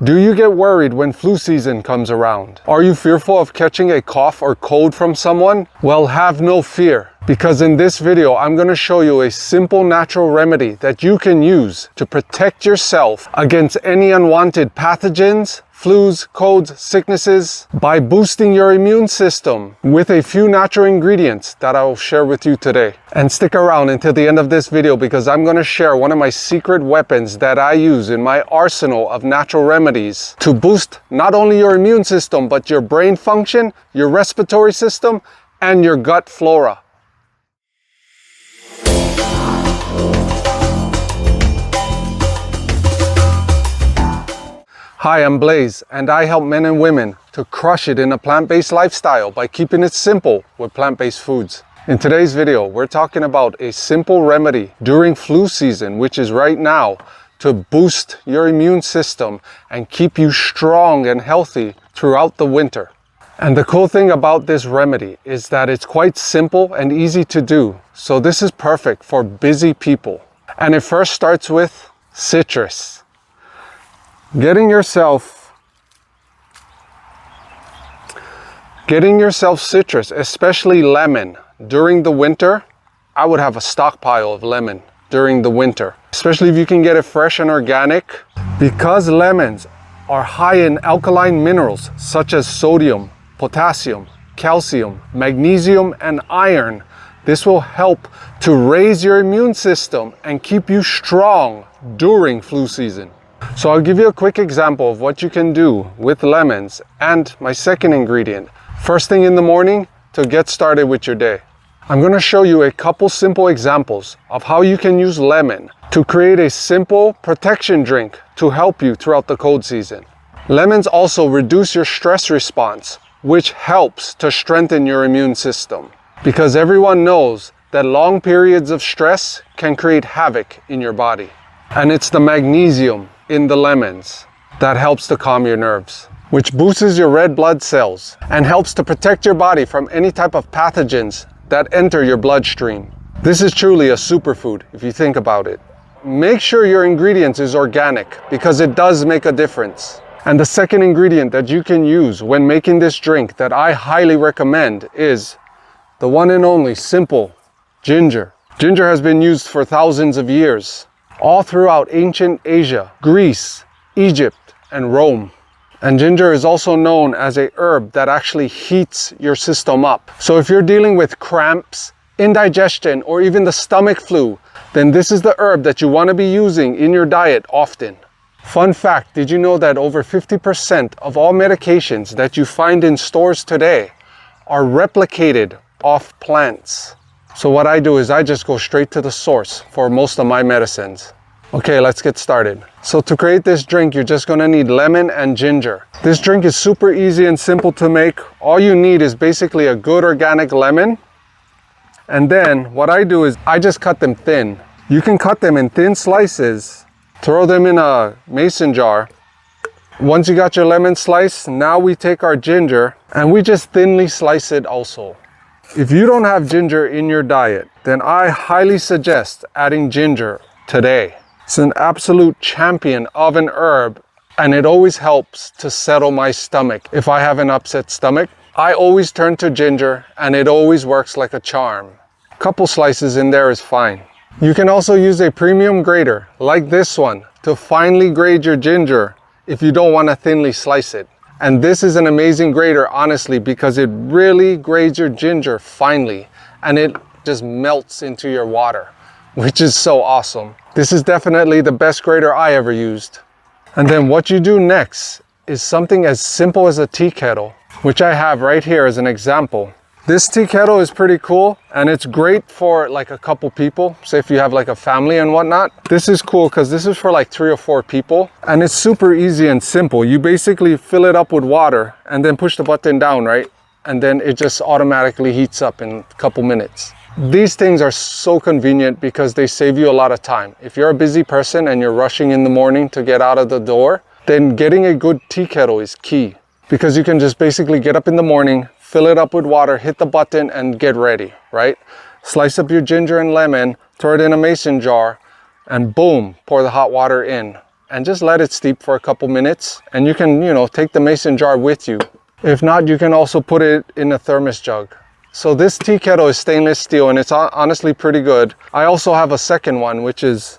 Do you get worried when flu season comes around? Are you fearful of catching a cough or cold from someone? Well, have no fear, because in this video, I'm going to show you a simple natural remedy that you can use to protect yourself against any unwanted pathogens, flus, colds, sicknesses by boosting your immune system with a few natural ingredients that I will share with you today. And stick around until the end of this video because I'm going to share one of my secret weapons that I use in my arsenal of natural remedies to boost not only your immune system, but your brain function, your respiratory system, and your gut flora. Hi, I'm Blaze, and I help men and women to crush it in a plant-based lifestyle by keeping it simple with plant-based foods. In today's video, we're talking about a simple remedy during flu season, which is right now, to boost your immune system and keep you strong and healthy throughout the winter. And the cool thing about this remedy is that it's quite simple and easy to do. So this is perfect for busy people. And it first starts with citrus. Getting yourself citrus, especially lemon, during the winter. I would have a stockpile of lemon during the winter, especially if you can get it fresh and organic, because lemons are high in alkaline minerals such as sodium, potassium, calcium, magnesium, and iron. This will help to raise your immune system and keep you strong during flu season. So I'll give you a quick example of what you can do with lemons and my second ingredient, first thing in the morning to get started with your day. I'm going to show you a couple simple examples of how you can use lemon to create a simple protection drink to help you throughout the cold season. Lemons also reduce your stress response, which helps to strengthen your immune system, because everyone knows that long periods of stress can create havoc in your body. And it's the magnesium in the lemons that helps to calm your nerves, which boosts your red blood cells and helps to protect your body from any type of pathogens that enter your bloodstream. This is truly a superfood if you think about it. Make sure your ingredients is organic because it does make a difference. And the second ingredient that you can use when making this drink that I highly recommend is the one and only simple ginger. Ginger has been used for thousands of years, all throughout ancient Asia, Greece, Egypt, and Rome. And ginger is also known as a herb that actually heats your system up. So if you're dealing with cramps, indigestion, or even the stomach flu, then this is the herb that you want to be using in your diet often. Fun fact, did you know that over 50% of all medications that you find in stores today are replicated off plants? So what I do is I just go straight to the source for most of my medicines. Okay, let's get started. So to create this drink, you're just gonna need lemon and ginger. This drink is super easy and simple to make. All you need is basically a good organic lemon. And then what I do is I just cut them thin. You can cut them in thin slices, throw them in a mason jar. Once you got your lemon sliced, now we take our ginger and we just thinly slice it also. If you don't have ginger in your diet, then I highly suggest adding ginger today. It's an absolute champion of an herb, and it always helps to settle my stomach. If I have an upset stomach, I always turn to ginger, and it always works like a charm. A couple slices in there is fine. You can also use a premium grater, like this one, to finely grate your ginger if you don't want to thinly slice it. And this is an amazing grater, honestly, because it really grades your ginger finely and it just melts into your water, which is so awesome. This is definitely the best grater I ever used. And then what you do next is something as simple as a tea kettle, which I have right here as an example. This tea kettle is pretty cool and it's great for like a couple people. Say if you have like a family and whatnot. This is cool because this is for like 3 or 4 people and it's super easy and simple. You basically fill it up with water and then push the button down, right? And then it just automatically heats up in a couple minutes. These things are so convenient because they save you a lot of time. If you're a busy person and you're rushing in the morning to get out of the door, then getting a good tea kettle is key because you can just basically get up in the morning, fill it up with water, hit the button and get ready, right? Slice up your ginger and lemon, throw it in a mason jar, and boom, pour the hot water in. and just let it steep for a couple minutes. And you can, take the mason jar with you. If not, you can also put it in a thermos jug. So this tea kettle is stainless steel, and it's honestly pretty good. I also have a second one, which is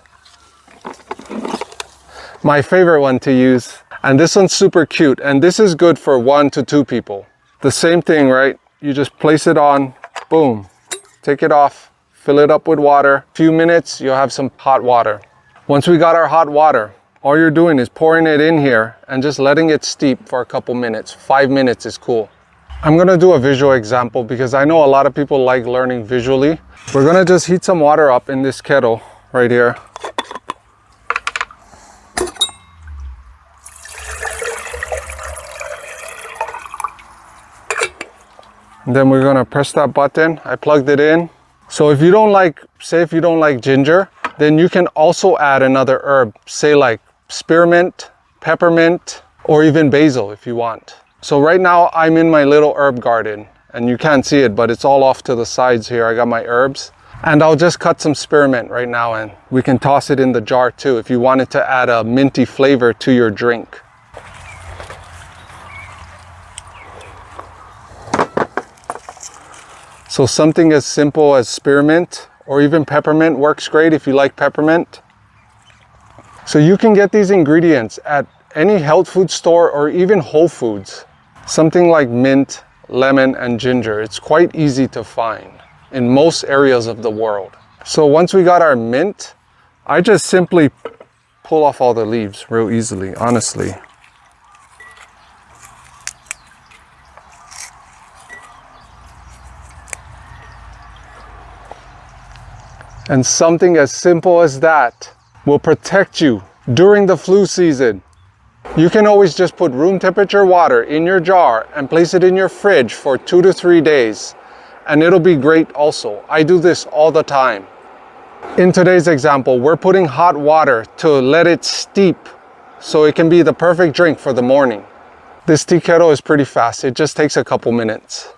my favorite one to use. And this one's super cute, and this is good for 1 to 2 people. The same thing, right? You just place it on, boom, take it off, fill it up with water. A few minutes, you'll have some hot water. Once we got our hot water, all you're doing is pouring it in here and just letting it steep for a couple minutes. 5 minutes is cool. I'm gonna do a visual example because I know a lot of people like learning visually. We're gonna just heat some water up in this kettle right here. And then we're gonna press that button. I plugged it in. So if you don't like, say if you don't like ginger, then you can also add another herb, say like spearmint, peppermint, or even basil if you want. So right now I'm in my little herb garden, and you can't see it, but it's all off to the sides here. I got my herbs, and I'll just cut some spearmint right now, and we can toss it in the jar too if you wanted to add a minty flavor to your drink. So something as simple as spearmint or even peppermint works great if you like peppermint. So you can get these ingredients at any health food store or even Whole Foods. Something like mint, lemon, and ginger. It's quite easy to find in most areas of the world. So once we got our mint, I just simply pull off all the leaves real easily, honestly. And something as simple as that will protect you during the flu season. You can always just put room temperature water in your jar and place it in your fridge for 2 to 3 days, and it'll be great also. I do this all the time. In today's example, we're putting hot water to let it steep so it can be the perfect drink for the morning. This tea kettle is pretty fast. It just takes a couple minutes.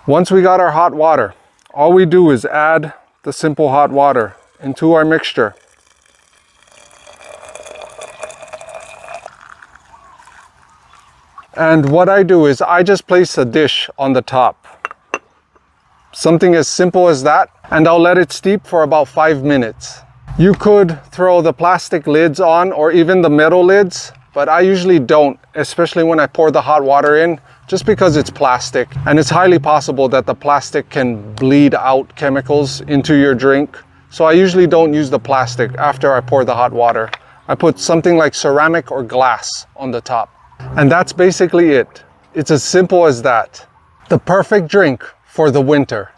Once we got our hot water, all we do is add the simple hot water into our mixture. And what I do is I just place a dish on the top. Something as simple as that, and I'll let it steep for about 5 minutes. You could throw the plastic lids on or even the metal lids, but I usually don't, especially when I pour the hot water in, just because it's plastic, and it's highly possible that the plastic can bleed out chemicals into your drink. So I usually don't use the plastic after I pour the hot water. I put something like ceramic or glass on the top. And that's basically it. It's as simple as that. The perfect drink for the winter.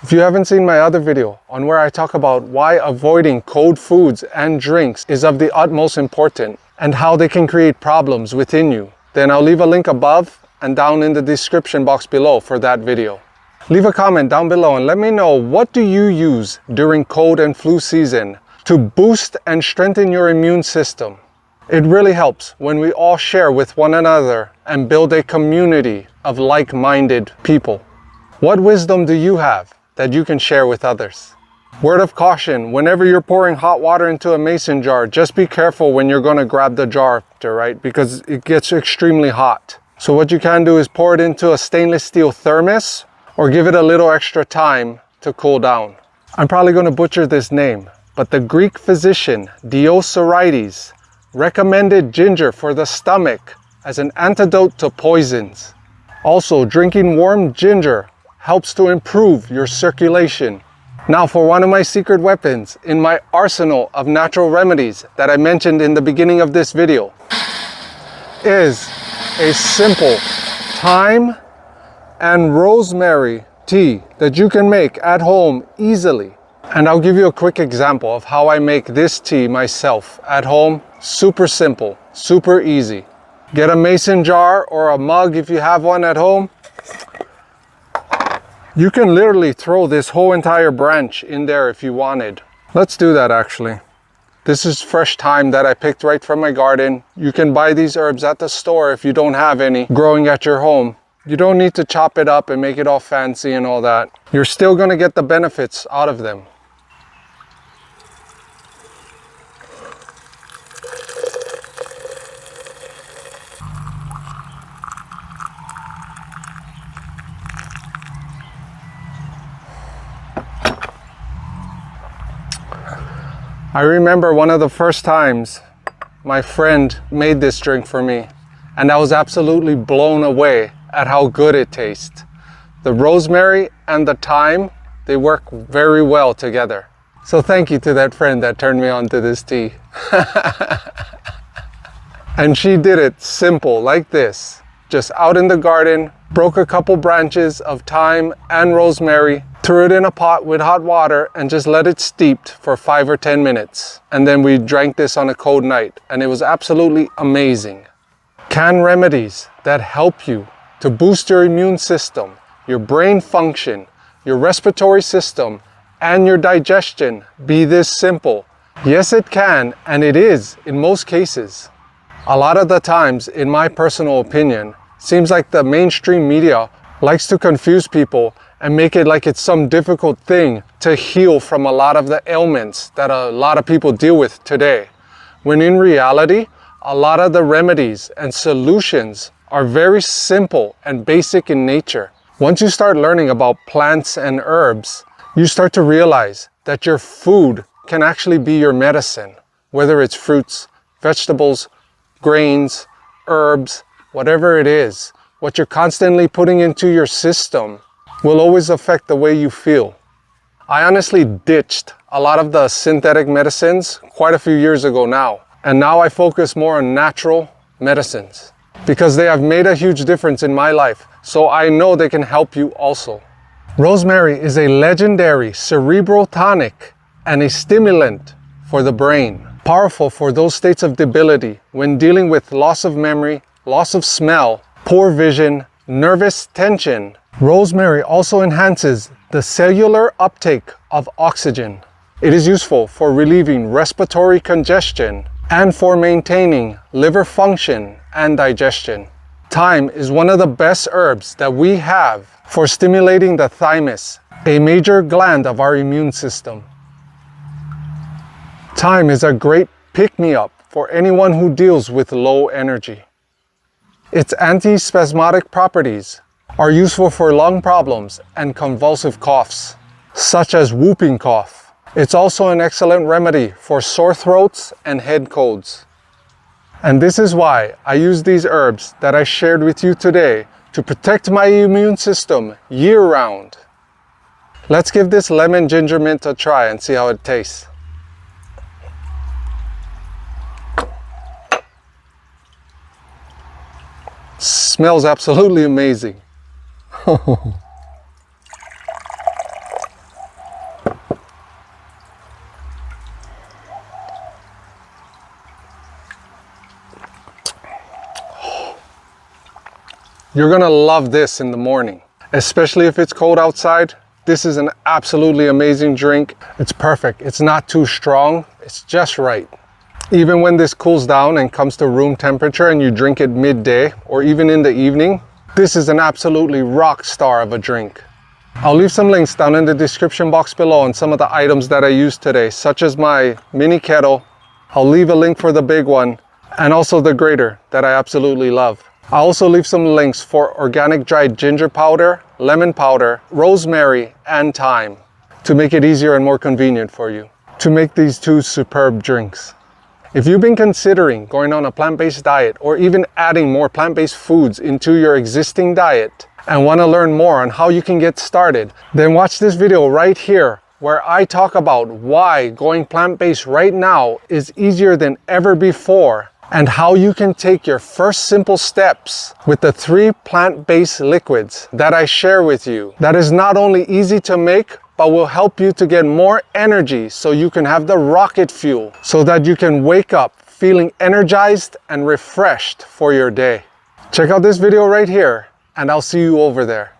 If you haven't seen my other video on where I talk about why avoiding cold foods and drinks is of the utmost importance and how they can create problems within you, then I'll leave a link above and down in the description box below for that video. Leave a comment down below and let me know, what do you use during cold and flu season to boost and strengthen your immune system? It really helps when we all share with one another and build a community of like-minded people. What wisdom do you have that you can share with others? Word of caution, whenever you're pouring hot water into a mason jar, just be careful when you're going to grab the jar after, right? Because it gets extremely hot. So what you can do is pour it into a stainless steel thermos or give it a little extra time to cool down. I'm probably going to butcher this name, but the Greek physician Remedies recommended ginger for the stomach as an antidote to poisons. Also, drinking warm ginger helps to improve your circulation. Now for one of my secret weapons in my arsenal of natural remedies that I mentioned in the beginning of this video is a simple thyme and rosemary tea that you can make at home easily. And I'll give you a quick example of how I make this tea myself at home. Super simple, super easy. Get a mason jar or a mug if you have one at home. You can literally throw this whole entire branch in there if you wanted. Let's do that actually. This is fresh thyme that I picked right from my garden. You can buy these herbs at the store if you don't have any growing at your home. You don't need to chop it up and make it all fancy and all that. You're still going to get the benefits out of them. I remember one of the first times my friend made this drink for me, and I was absolutely blown away at how good it tastes. The rosemary and the thyme, they work very well together. So thank you to that friend that turned me on to this tea. And she did it simple like this, just out in the garden, broke a couple branches of thyme and rosemary, threw it in a pot with hot water and just let it steep for 5 or 10 minutes. And then we drank this on a cold night and it was absolutely amazing. Can remedies that help you to boost your immune system, your brain function, your respiratory system, and your digestion be this simple? Yes, it can, and it is in most cases. A lot of the times, in my personal opinion, seems like the mainstream media likes to confuse people and make it like it's some difficult thing to heal from a lot of the ailments that a lot of people deal with today. When in reality, a lot of the remedies and solutions are very simple and basic in nature. Once you start learning about plants and herbs, you start to realize that your food can actually be your medicine, whether it's fruits, vegetables, grains, herbs, whatever it is. What you're constantly putting into your system will always affect the way you feel. I honestly ditched a lot of the synthetic medicines quite a few years ago now, and now I focus more on natural medicines because they have made a huge difference in my life, so I know they can help you also. Rosemary is a legendary cerebral tonic and a stimulant for the brain, powerful for those states of debility when dealing with loss of memory, loss of smell, poor vision, nervous tension. Rosemary also enhances the cellular uptake of oxygen. It is useful for relieving respiratory congestion and for maintaining liver function and digestion. Thyme is one of the best herbs that we have for stimulating the thymus, a major gland of our immune system. Thyme is a great pick-me-up for anyone who deals with low energy. Its antispasmodic properties are useful for lung problems and convulsive coughs, such as whooping cough. It's also an excellent remedy for sore throats and head colds. And this is why I use these herbs that I shared with you today to protect my immune system year-round. Let's give this lemon ginger mint a try and see how it tastes. Smells absolutely amazing. You're gonna love this in the morning, especially if it's cold outside. This is an absolutely amazing drink. It's perfect. It's not too strong. It's just right. Even when this cools down and comes to room temperature and you drink it midday or even in the evening, this is an absolutely rock star of a drink. I'll leave some links down in the description box below on some of the items that I used today, such as my mini kettle. I'll leave a link for the big one and also the grater that I absolutely love. I'll also leave some links for organic dried ginger powder, lemon powder, rosemary, and thyme to make it easier and more convenient for you to make these two superb drinks. If you've been considering going on a plant-based diet or even adding more plant-based foods into your existing diet and want to learn more on how you can get started, then watch this video right here where I talk about why going plant-based right now is easier than ever before and how you can take your first simple steps with the 3 plant-based liquids that I share with you. That is not only easy to make, but will help you to get more energy so you can have the rocket fuel so that you can wake up feeling energized and refreshed for your day. Check out this video right here and I'll see you over there.